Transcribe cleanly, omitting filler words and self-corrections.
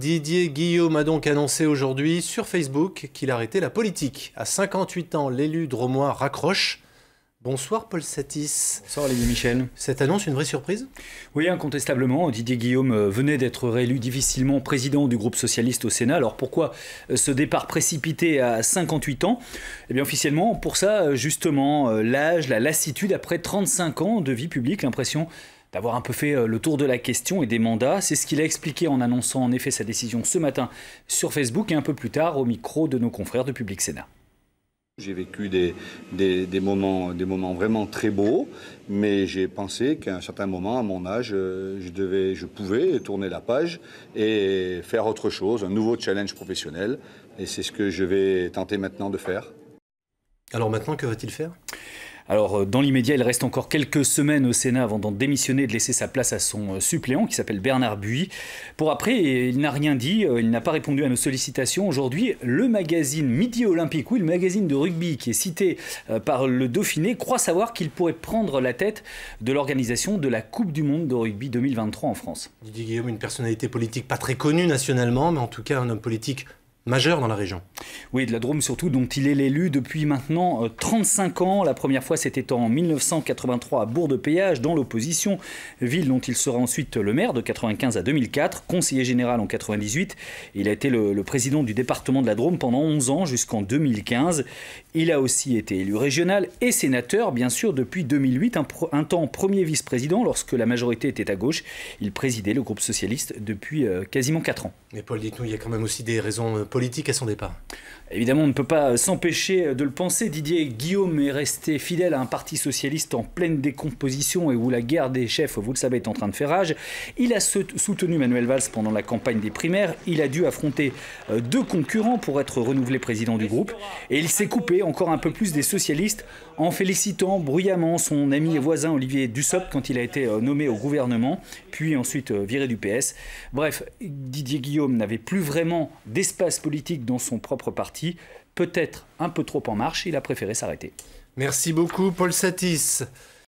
Didier Guillaume a donc annoncé aujourd'hui sur Facebook qu'il arrêtait la politique. À 58 ans, l'élu drômois raccroche. Bonsoir Paul Satis. Bonsoir Olivier Michel. Cette annonce, une vraie surprise? Oui, incontestablement. Didier Guillaume venait d'être réélu difficilement président du groupe socialiste au Sénat. Alors pourquoi ce départ précipité à 58 ans? Eh bien officiellement, pour ça, justement, l'âge, la lassitude après 35 ans de vie publique, l'impression d'avoir un peu fait le tour de la question et des mandats. C'est ce qu'il a expliqué en annonçant en effet sa décision ce matin sur Facebook et un peu plus tard au micro de nos confrères de Public Sénat. J'ai vécu des moments vraiment très beaux, mais j'ai pensé qu'à un certain moment, à mon âge, je pouvais tourner la page et faire autre chose, un nouveau challenge professionnel. Et c'est ce que je vais tenter maintenant de faire. Alors maintenant, que va-t-il faire ? Alors, dans l'immédiat, il reste encore quelques semaines au Sénat avant d'en démissionner et de laisser sa place à son suppléant, qui s'appelle Bernard Buis. Pour après, il n'a rien dit, il n'a pas répondu à nos sollicitations. Aujourd'hui, le magazine Midi Olympique, oui, le magazine de rugby qui est cité par le Dauphiné, croit savoir qu'il pourrait prendre la tête de l'organisation de la Coupe du Monde de rugby 2023 en France. Didier Guillaume, une personnalité politique pas très connue nationalement, mais en tout cas un homme politique majeur dans la région. Oui, de la Drôme surtout, dont il est l'élu depuis maintenant 35 ans. La première fois, c'était en 1983 à Bourg-de-Péage, dans l'opposition, ville dont il sera ensuite le maire de 1995 à 2004, conseiller général en 1998. Il a été le président du département de la Drôme pendant 11 ans, jusqu'en 2015. Il a aussi été élu régional et sénateur, bien sûr, depuis 2008, un temps premier vice-président, lorsque la majorité était à gauche. Il présidait le groupe socialiste depuis quasiment 4 ans. Mais Paul, dites-nous, il y a quand même aussi des raisons politique à son départ. Évidemment, on ne peut pas s'empêcher de le penser. Didier Guillaume est resté fidèle à un parti socialiste en pleine décomposition et où la guerre des chefs, vous le savez, est en train de faire rage. Il a soutenu Manuel Valls pendant la campagne des primaires. Il a dû affronter 2 concurrents pour être renouvelé président du groupe. Et il s'est coupé encore un peu plus des socialistes en félicitant bruyamment son ami et voisin Olivier Dussopt quand il a été nommé au gouvernement, puis ensuite viré du PS. Bref, Didier Guillaume n'avait plus vraiment d'espace politique dans son propre parti, peut-être un peu trop en marche, il a préféré s'arrêter. Merci beaucoup Paul Satis.